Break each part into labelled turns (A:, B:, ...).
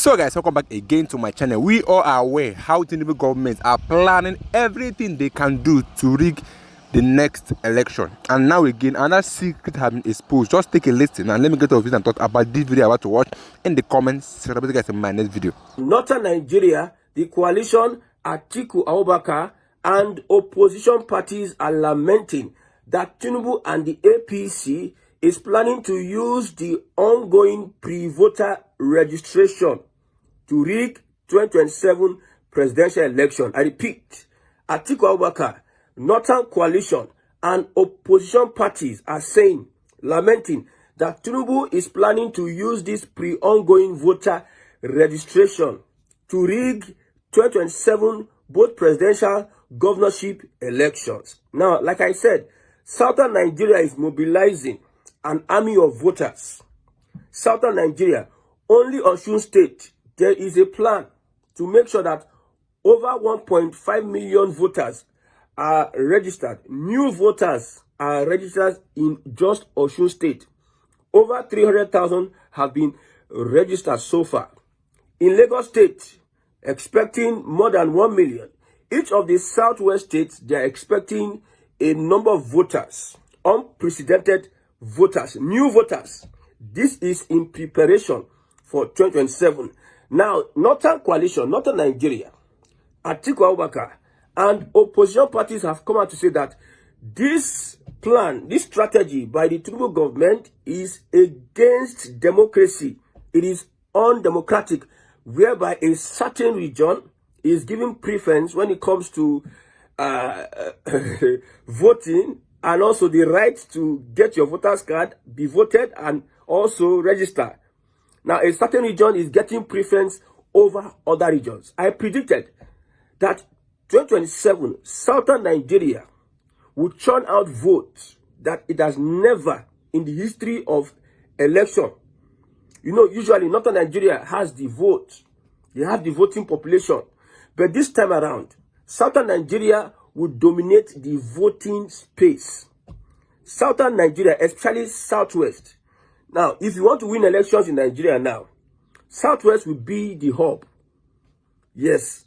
A: So guys, welcome back again to my channel. We all are aware how Tinubu government are planning everything they can do to rig the next election. And now again, another secret has been exposed. Just take a listen and let me get to it and talk about this video I'm about to watch in the comments. So I'll guys in my next video.
B: Northern Nigeria, the coalition Atiku and opposition parties are lamenting that Tinubu and the APC is planning to use the ongoing pre-voter registration to rig 2027 presidential election. I repeat, Atiku, Northern Coalition, and opposition parties are lamenting that Tinubu is planning to use this pre-ongoing voter registration to rig 2027 both presidential governorship elections. Now, like I said, Southern Nigeria is mobilizing an army of voters. Southern Nigeria, only Osun State, there is a plan to make sure that over 1.5 million voters are registered. New voters are registered in just Osun State. Over 300,000 have been registered so far. In Lagos State, expecting more than 1 million. Each of the southwest states, they are expecting a number of voters, unprecedented voters, new voters. This is in preparation for 2027. Now, Northern Coalition, Northern Nigeria, Atiku and opposition parties have come out to say that this plan, this strategy by the Tinubu government is against democracy. It is undemocratic, whereby a certain region is given preference when it comes to voting, and also the right to get your voter's card, be voted, and also register. Now, a certain region is getting preference over other regions. I predicted that 2027, Southern Nigeria will churn out votes that it has never in the history of election. You know, usually Northern Nigeria has the vote. They have the voting population. But this time around, Southern Nigeria will dominate the voting space. Southern Nigeria, especially Southwest. Now, if you want to win elections in Nigeria now, Southwest will be the hub. Yes.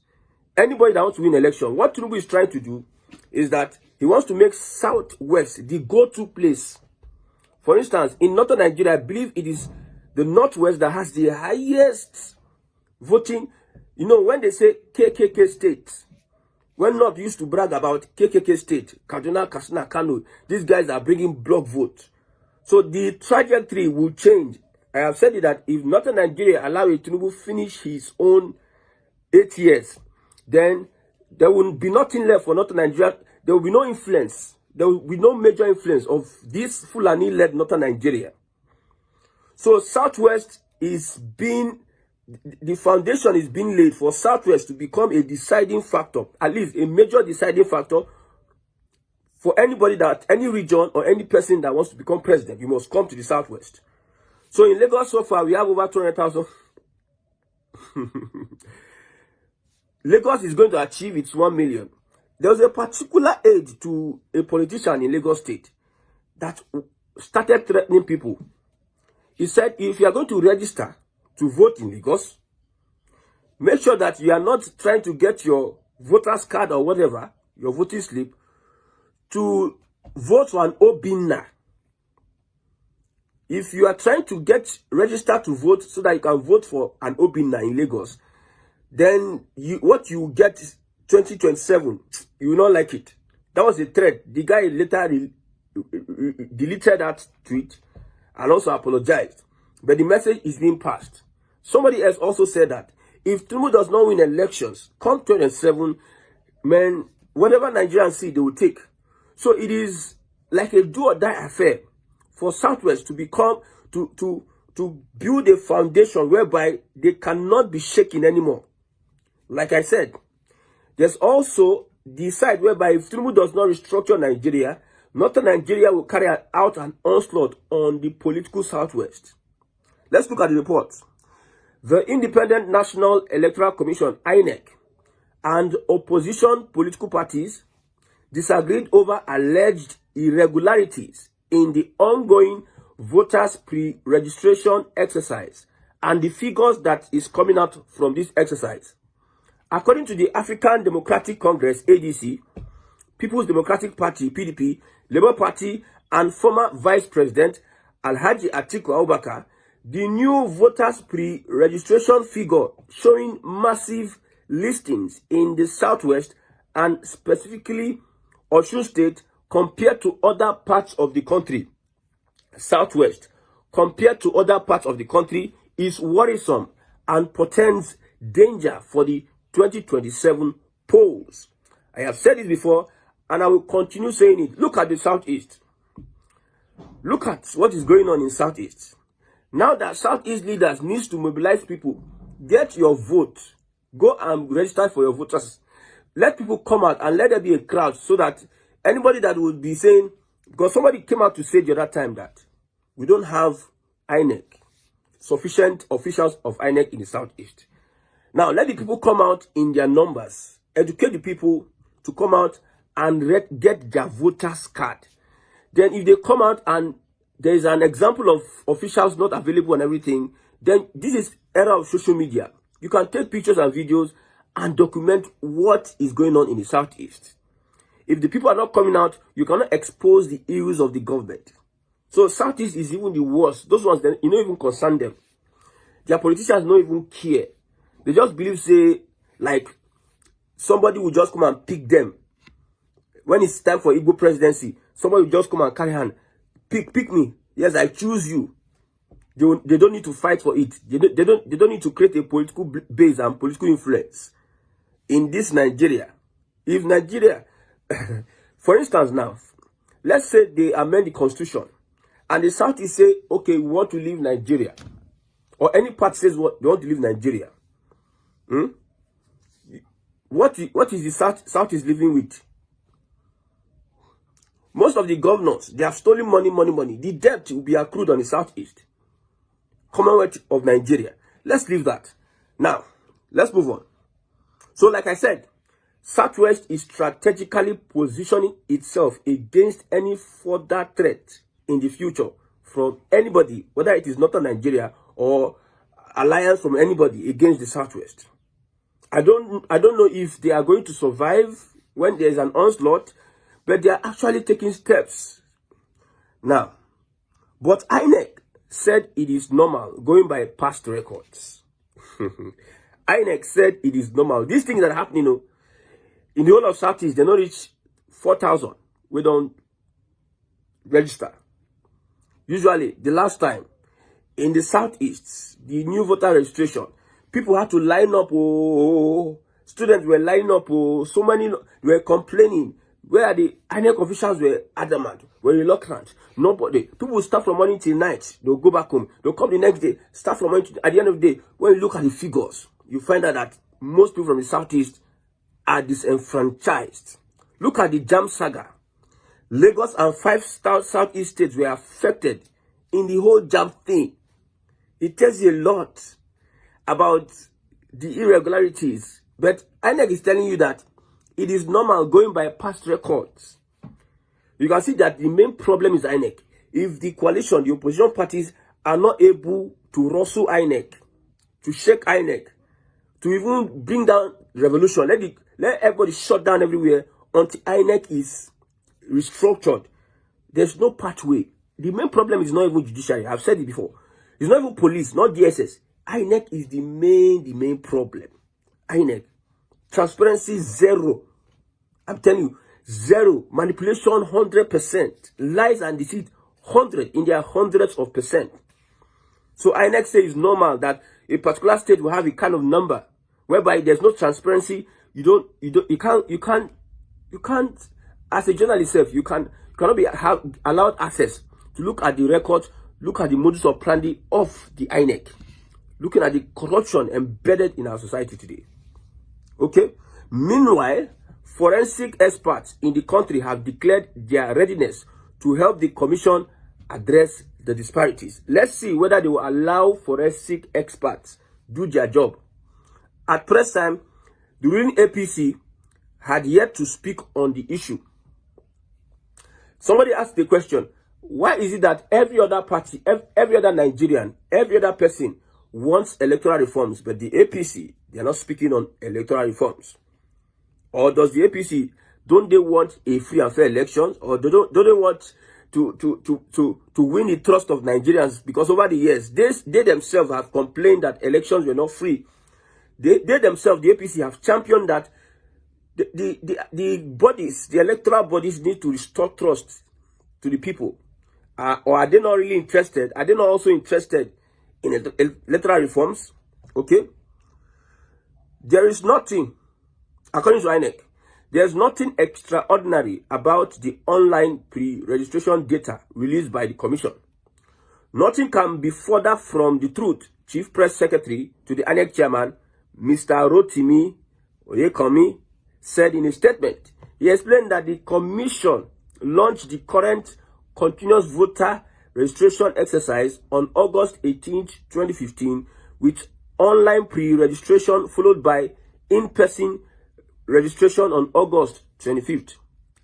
B: Anybody that wants to win election, what Tinubu is trying to do is that he wants to make Southwest the go-to place. For instance, in Northern Nigeria, I believe it is the Northwest that has the highest voting. You know, when they say KKK states, when North used to brag about KKK state, Kaduna, Katsina, Kano, these guys are bringing block vote. So the trajectory will change. I have said it that if Northern Nigeria allow Tinubu finish his own 8 years, then there will be nothing left for Northern Nigeria. There will be no influence. There will be no major influence of this Fulani-led Northern Nigeria. So Southwest is being, the foundation is being laid for Southwest to become a deciding factor, at least a major deciding factor for anybody that, any region or any person that wants to become president. You must come to the Southwest. So in Lagos so far, we have over 200,000. Lagos is going to achieve its 1 million. There was a particular aide to a politician in Lagos State that started threatening people. He said, if you are going to register to vote in Lagos, make sure that you are not trying to get your voter's card or whatever, your voting slip, to vote for an Obinna. If you are trying to get registered to vote so that you can vote for an Obinna in Lagos, then what you get is 2027. You will not like it. That was a threat. The guy later deleted that tweet and also apologized. But the message is being passed. Somebody else also said that if Tinubu does not win elections, come 2027, man, whatever Nigerians see, they will take. So it is like a do or die affair for Southwest to become, to build a foundation whereby they cannot be shaken anymore. Like I said, there's also the side whereby if Tinubu does not restructure Nigeria, Northern Nigeria will carry out an onslaught on the political Southwest. Let's look at the report. The Independent National Electoral Commission, INEC, and opposition political parties disagreed over alleged irregularities in the ongoing voters pre-registration exercise and the figures that is coming out from this exercise. According to the African Democratic Congress, ADC, People's Democratic Party, PDP, Labour Party, and former Vice President Alhaji Atiku Abubakar, the new voters pre-registration figure showing massive listings in the Southwest and specifically Osun State compared to other parts of the country. Southwest compared to other parts of the country is worrisome and portends danger for the 2027 polls. I have said it before and I will continue saying it. Look at the Southeast. Look at what is going on in Southeast. Now that Southeast leaders need to mobilize people, get your vote. Go and register for your voters. Let people come out and let there be a crowd so that anybody that would be saying, because somebody came out to say the other time that we don't have INEC, sufficient officials of INEC in the Southeast. Now, let the people come out in their numbers. Educate the people to come out and get their voters card. Then if they come out and there is an example of officials not available and everything, then this is era of social media. You can take pictures and videos and document what is going on in the Southeast. If the people are not coming out, you cannot expose the ills of the government. So Southeast is even the worst. Those ones, you don't even concern them. Their politicians don't even care. They just believe, say, like, somebody will just come and pick them. When it's time for Igbo presidency, somebody will just come and carry hand. Pick me. Yes, I choose you. They don't need to fight for it. They don't need to create a political base and political influence. In this Nigeria, if Nigeria, for instance now, let's say they amend the constitution and the Southeast say, okay, we want to leave Nigeria. Or any part says what they want to leave Nigeria. What is the Southeast living with? Most of the governors, they have stolen money. The debt will be accrued on the Southeast. Commonwealth of Nigeria. Let's leave that. Now, let's move on. So, like I said, Southwest is strategically positioning itself against any further threat in the future from anybody, whether it is Northern Nigeria or alliance from anybody against the Southwest. I don't know if they are going to survive when there is an onslaught, but they are actually taking steps. Now, but INEC said it is normal, going by past records. INEC said it is normal. These things that are happening, in the whole of Southeast, they don't reach 4,000. We don't register. Usually, the last time, in the Southeast, the new voter registration, people had to line up. Students were lining up. So many were complaining. Where the INEC officials were adamant, were reluctant. Nobody. People will start from morning till night. They'll go back home. They'll come the next day. Start from morning at the end of the day. When you look at the figures, you find out that most people from the Southeast are disenfranchised. Look at the Jam Saga. Lagos and 5 Southeast states were affected in the whole Jam thing. It tells you a lot about the irregularities. But INEC is telling you that it is normal going by past records. You can see that the main problem is INEC. If the coalition, the opposition parties are not able to rustle INEC, to shake INEC, to even bring down revolution, let everybody shut down everywhere until INEC is restructured, there's no pathway. The main problem is not even judiciary. I've said it before. It's not even police, not DSS. INEC is the main problem. INEC. Transparency, zero. I'm telling you, zero. Manipulation, 100%. Lies and deceit, 100 in their hundreds of percent. So INEC says it's normal that a particular state will have a kind of number whereby there's no transparency. You can't, as a journalist, you cannot be allowed access to look at the records, look at the modus operandi of the INEC, looking at the corruption embedded in our society today. Okay. Meanwhile, forensic experts in the country have declared their readiness to help the commission address the disparities. Let's see whether they will allow forensic experts do their job. At present, the ruling APC had yet to speak on the issue. Somebody asked the question, why is it that every other party, every other Nigerian, every other person wants electoral reforms, but the APC, they are not speaking on electoral reforms? Or does the APC, don't they want a free and fair elections? Or don't they want to win the trust of Nigerians? Because over the years, they themselves have complained that elections were not free. They themselves, the APC, have championed that the bodies, the electoral bodies, need to restore trust to the people. Or are they not really interested? Are they not also interested in electoral reforms? Okay. There is nothing, according to INEC, there's nothing extraordinary about the online pre-registration data released by the Commission. Nothing can be further from the truth, Chief Press Secretary to the INEC Chairman, Mr. Rotimi Oyekomi, said in a statement. He explained that the Commission launched the current continuous voter registration exercise on August 18, 2015, with online pre-registration followed by in-person registration on August 25th.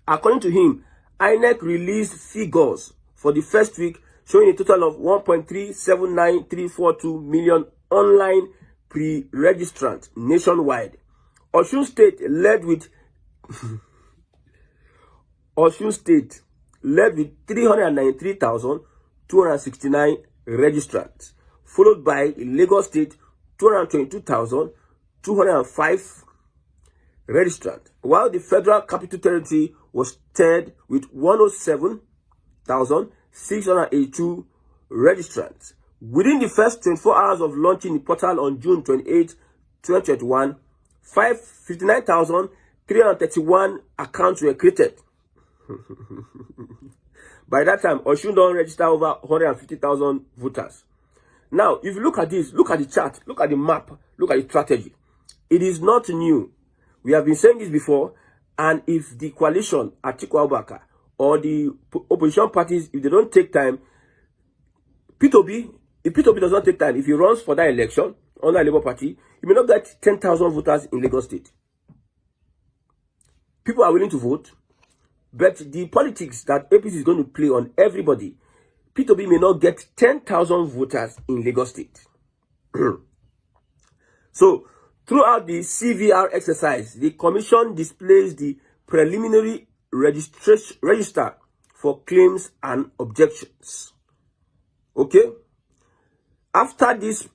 B: According to him, INEC released figures for the first week showing a total of 1.379342 million online pre-registrants nationwide. Osun State led with 393,269 registrants, followed by Lagos State 222,205 registrants, while the Federal Capital Territory was third with 107,682 registrants. Within the first 24 hours of launching the portal on June 28, 2021, 59,331 accounts were created. By that time, Osun don't register over 150,000 voters. Now, if you look at this, look at the chart, look at the map, look at the strategy. It is not new. We have been saying this before, and if the coalition, Atiku Abubakar, or the opposition parties, if they don't take time, if P2B does not take time, if he runs for that election under Labour Party, he may not get 10,000 voters in Lagos State. People are willing to vote, but the politics that APC is going to play on everybody, P2B may not get 10,000 voters in Lagos State. So, throughout the CVR exercise, the Commission displays the preliminary register for claims and objections. Okay? After this,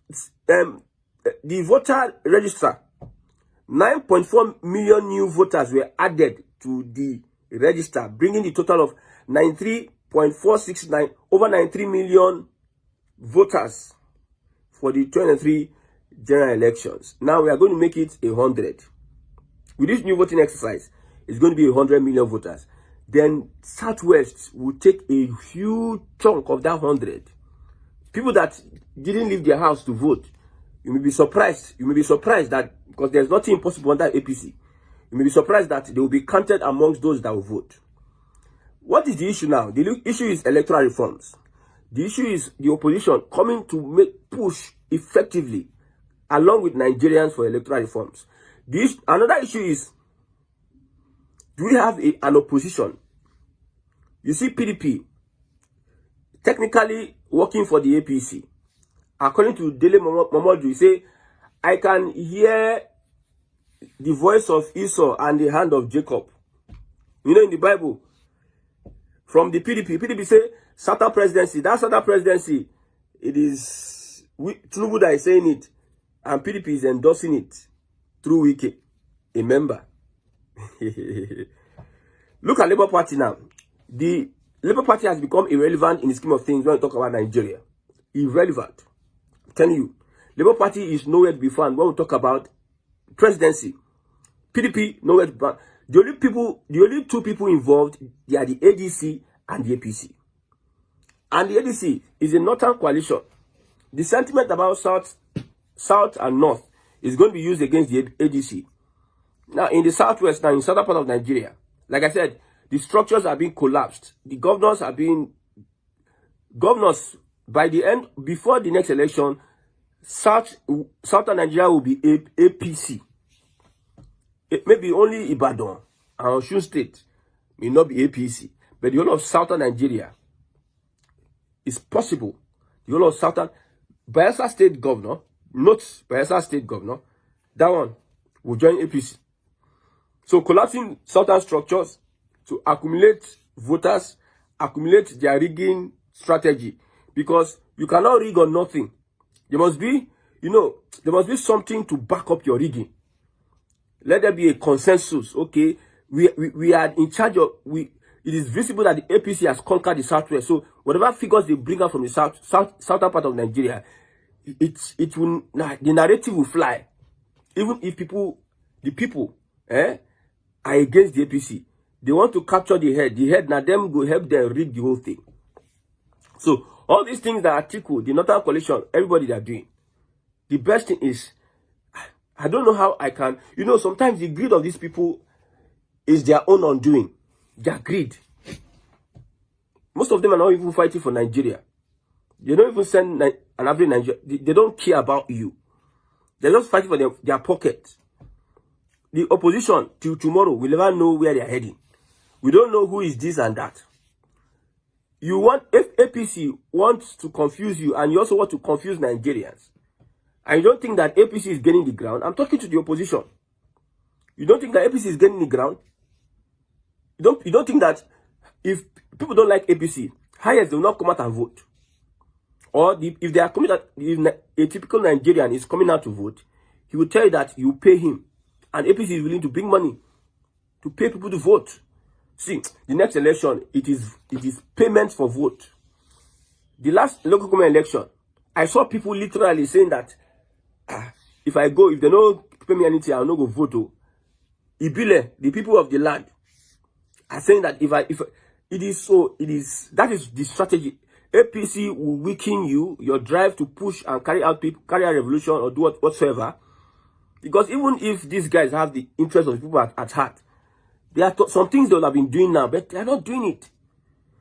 B: the voter register, 9.4 million new voters were added to the register, bringing the total of 93.469, over 93 million voters for the 2023 general elections. Now we are going to make it 100. With this new voting exercise, it's going to be 100 million voters. Then Southwest will take a huge chunk of that 100. People that didn't leave their house to vote, you may be surprised. You may be surprised that, because there's nothing impossible under APC, you may be surprised that they will be counted amongst those that will vote. What is the issue now? The issue is electoral reforms. The issue is the opposition coming to push effectively along with Nigerians for electoral reforms. Another issue is, do we have an opposition? You see, PDP technically working for the APC. According to Dele Momodu, you say, I can hear the voice of Esau and the hand of Jacob. You know, in the Bible, from the PDP say, Southern presidency, that Southern presidency, it is Tinubu'S that is saying it, and PDP is endorsing it through Wiki, a member. Look at Labour Party now. The Labour Party has become irrelevant in the scheme of things when we talk about Nigeria. Irrelevant. I'm telling you. Labour Party is nowhere to be found when we talk about presidency. PDP, nowhere to be found. The only two people involved, they are the ADC and the APC. And the ADC is a northern coalition. The sentiment about South and North is going to be used against the ADC. Now, in the Southwest, now in southern part of Nigeria, like I said, the structures are being collapsed. The governors by the end, before the next election, Southern Nigeria will be APC. It may be only Ibadan and Osun State may not be APC, but the whole of Southern Nigeria is possible. The whole of Southern Bayelsa State governor not Bayelsa State Governor, that one will join APC. So collapsing southern structures to accumulate voters, accumulate their rigging strategy, because you cannot rig on nothing. There must be, there must be something to back up your rigging. Let there be a consensus. Okay, we are in charge of, it is visible that the APC has conquered the southwest. So whatever figures they bring out from the southern part of Nigeria, it will, the narrative will fly. Even if the people are against the APC, they want to capture the head. The head, now them go help them rig the whole thing. So all these things that Atiku, the Northern Coalition, everybody they are doing, the best thing is, I don't know how I can, sometimes the greed of these people is their own undoing. Their greed. Most of them are not even fighting for Nigeria. They don't even send an average Nigeria. They don't care about you. They're just fighting for their pocket. The opposition till tomorrow will never know where they're heading. We don't know who is this and that. If APC wants to confuse you, and you also want to confuse Nigerians, and you don't think that APC is gaining the ground, I'm talking to the opposition. You don't think that APC is gaining the ground? You don't think that if people don't like APC, highest they will not come out and vote? Or if they are coming out, if a typical Nigerian is coming out to vote, he will tell you that you pay him, and APC is willing to bring money to pay people to vote. See, the next election, it is payment for vote. The last local government election, I saw people literally saying that if they don't pay me anything, I'll not go vote. Ibile, the people of the land, are saying that that is the strategy. APC will weaken your drive to push and carry out a revolution or do whatsoever. Because even if these guys have the interest of the people at heart, there are some things they will have been doing now, but they are not doing it.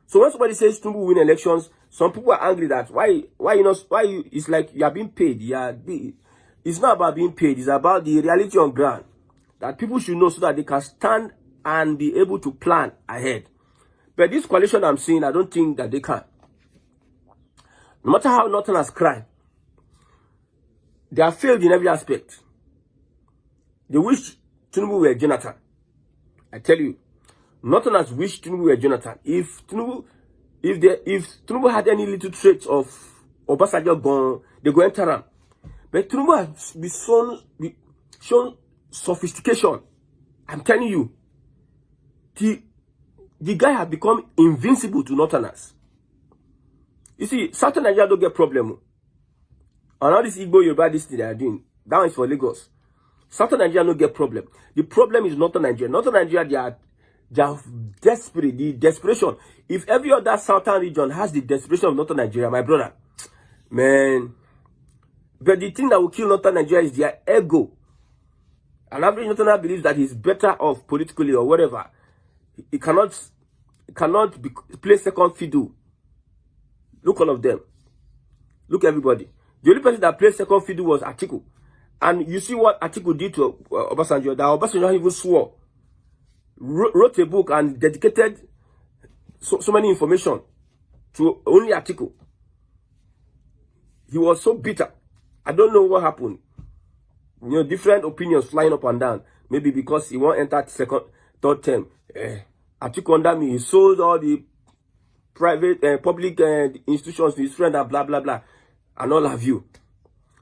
B: So when somebody says Tinubu will win elections, some people are angry that it's like you are being paid. It's not about being paid, it's about the reality on ground. That people should know so that they can stand and be able to plan ahead. But this coalition I'm seeing, I don't think that they can. No matter how Northerners cry, they have failed in every aspect. They wish Tinubu were Jonathan. I tell you, Northerners wish Tinubu were Jonathan. If Tinubu had any little traits of Obasanjo gone, they go enter him. But Tinubu has shown sophistication. I'm telling you, the guy has become invincible to Northerners. You see, Southern Nigeria don't get problem. And all this Igbo Yoruba, this thing they are doing, that one is for Lagos. Southern Nigeria don't get problem. The problem is Northern Nigeria. Northern Nigeria, they are desperate. The desperation. If every other southern region has the desperation of Northern Nigeria, my brother, man. But the thing that will kill Northern Nigeria is their ego. An average Northerner believes that he's better off politically or whatever. He cannot play second fiddle. Look all of them. Look everybody. The only person that played second fiddle was Atiku. And you see what Atiku did to Obasanjo. That Obasanjo even swore. Wrote a book and dedicated so many information to only Atiku. He was so bitter. I don't know what happened. Different opinions flying up and down. Maybe because he won't enter third term. Atiku under me, he sold all the private, public institutions to his friend and blah, blah, blah. And all of you.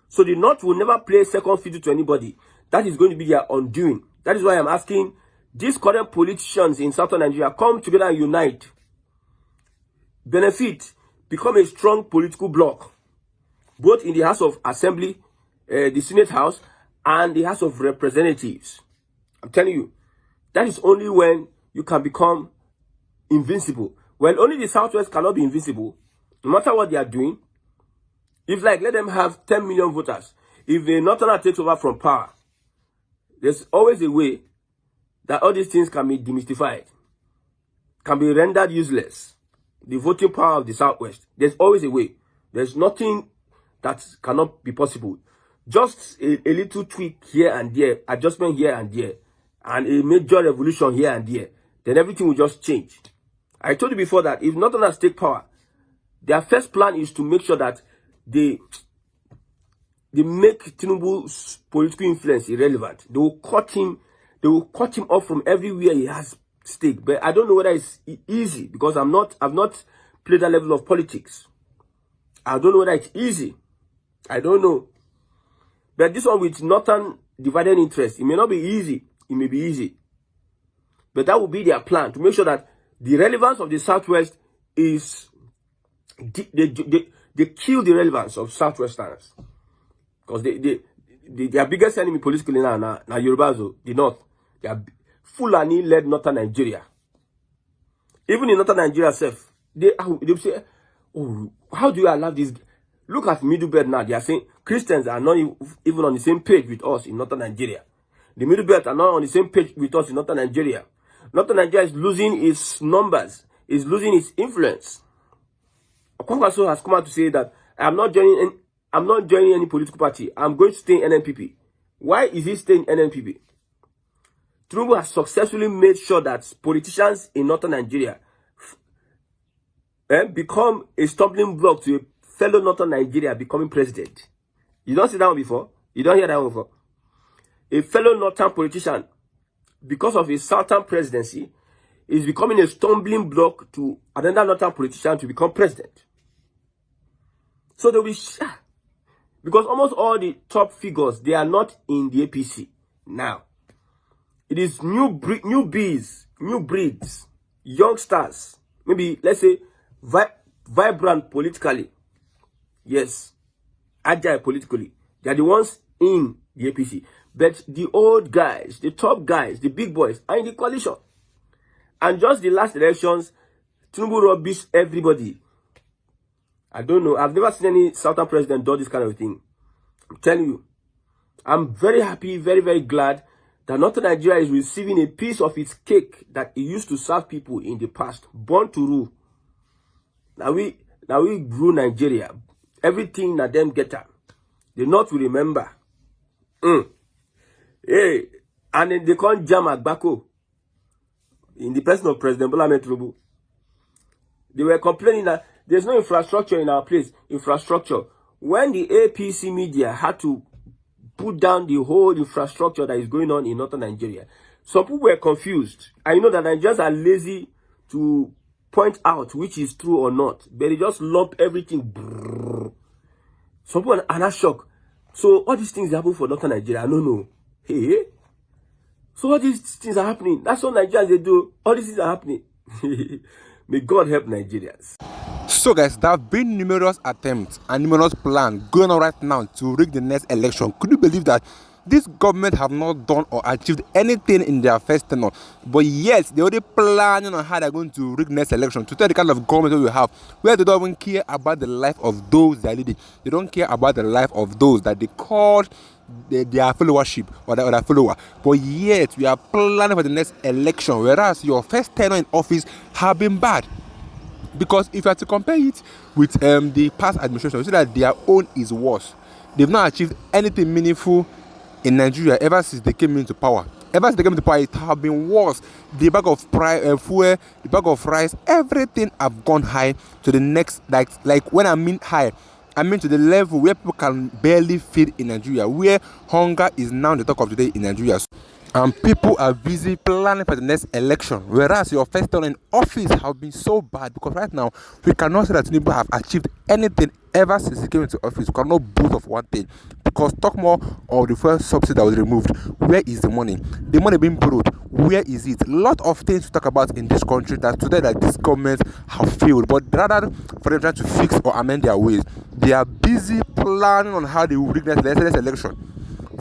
B: So the North will never play second fiddle to anybody. That is going to be their undoing. That is why I'm asking these current politicians in Southern Nigeria, come together and unite. Benefit. Become a strong political bloc. Both in the House of Assembly, the Senate House, and the House of Representatives. I'm telling you, that is only when you can become invincible. Well, only the Southwest cannot be invincible, no matter what they are doing. If let them have 10 million voters. If the Northerner takes over from power, there's always a way that all these things can be demystified, can be rendered useless. The voting power of the Southwest, there's always a way. There's nothing that cannot be possible. Just a little tweak here and there, adjustment here and there, and a major revolution here and there, then everything will just change. I told you before that if Northerners take power, their first plan is to make sure that they they make Tinubu's political influence irrelevant. They will cut him. They will cut him off from everywhere he has stake. But I don't know whether it's easy because I've not played that level of politics. I don't know whether it's easy. I don't know. But this one with northern divided interest, it may not be easy. It may be easy. But that will be their plan to make sure that the relevance of the Southwest is they kill the relevance of Southwesterners. Because their biggest enemy politically now Yoruba, the North. They are Fulani-led Northern Nigeria. Even in Northern Nigeria itself, they say, oh, how do you allow this? Look at Middle Belt now. They are saying Christians are not even on the same page with us in Northern Nigeria. The Middle Belt are not on the same page with us in Northern Nigeria. Northern Nigeria is losing its numbers, is losing its influence. Okonkwaso has come out to say that I'm not joining any political party. I'm going to stay in NNPP. Why is he staying in NNPP? Tinubu has successfully made sure that politicians in Northern Nigeria become a stumbling block to a fellow Northern Nigeria becoming president. You don't see that one before? You don't hear that one before? A fellow Northern politician, because of his Southern presidency, is becoming a stumbling block to another Northern politician to become president. So they'll be because almost all the top figures, they are not in the APC now. It is new breeds, youngsters, maybe let's say vibrant politically, yes, agile politically. They are the ones in the APC. But the old guys, the top guys, the big boys are in the coalition. And just the last elections, Tinubu rubbish everybody. I don't know. I've never seen any Southern president do this kind of thing. I'm telling you. I'm very happy, very, very glad that Northern Nigeria is receiving a piece of its cake that it used to serve people in the past. Born to rule. Now we grew Nigeria. Everything that them get up. The North will remember. Hey, and then they can't jam at Bako. In the person of President Bola Ahmed Tinubu. They were complaining that there's no infrastructure in our place. Infrastructure. When the APC media had to put down the whole infrastructure that is going on in Northern Nigeria, some people were confused. I know that Nigerians are lazy to point out which is true or not, but they just lump everything. Some people are not shocked. So all these things happen for Northern Nigeria. I don't know. Hey. So all these things are happening. That's what Nigerians they do. All these things are happening. May God help Nigerians.
A: So guys, there have been numerous attempts and numerous plans going on right now to rig the next election. Could you believe that this government have not done or achieved anything in their first tenure? But yes, they're already planning on how they're going to rig next election, to tell the kind of government we have, where they don't even care about the life of those they are leading. They don't care about the life of those that they call their followership or their follower. But yet, we are planning for the next election, whereas your first tenure in office have been bad. Because if you are to compare it with the past administration, you see that their own is worse. They've not achieved anything meaningful in Nigeria ever since they came into power. Ever since they came into power, it has been worse. The bag of fuel, the bag of rice, everything have gone high to the next, like when I mean high, I mean to the level where people can barely feed in Nigeria, where hunger is now the talk of the day in Nigeria. And people are busy planning for the next election, whereas your first term in office have been so bad. Because right now, we cannot say that Tinubu have achieved anything ever since he came into office. We cannot boast of one thing. Because talk more of the first subsidy that was removed. Where is the money? The money being borrowed, where is it? A lot of things to talk about in this country that today that this government have failed. But rather for them trying to fix or amend their ways, they are busy planning on how they will rig the next election.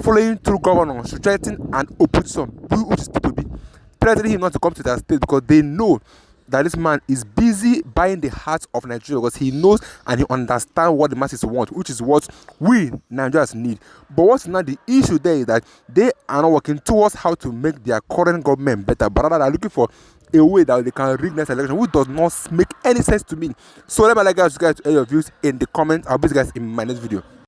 A: Following through governors to threaten and opposition, which is P2B, threatening him not to come to their state because they know that this man is busy buying the hearts of Nigeria because he knows and he understands what the masses want, which is what we Nigerians need. But what's not the issue there is that they are not working towards how to make their current government better, but rather they are looking for a way that they can rig next election, which does not make any sense to me. So let me like guys to air your views in the comments. I'll be guys in my next video.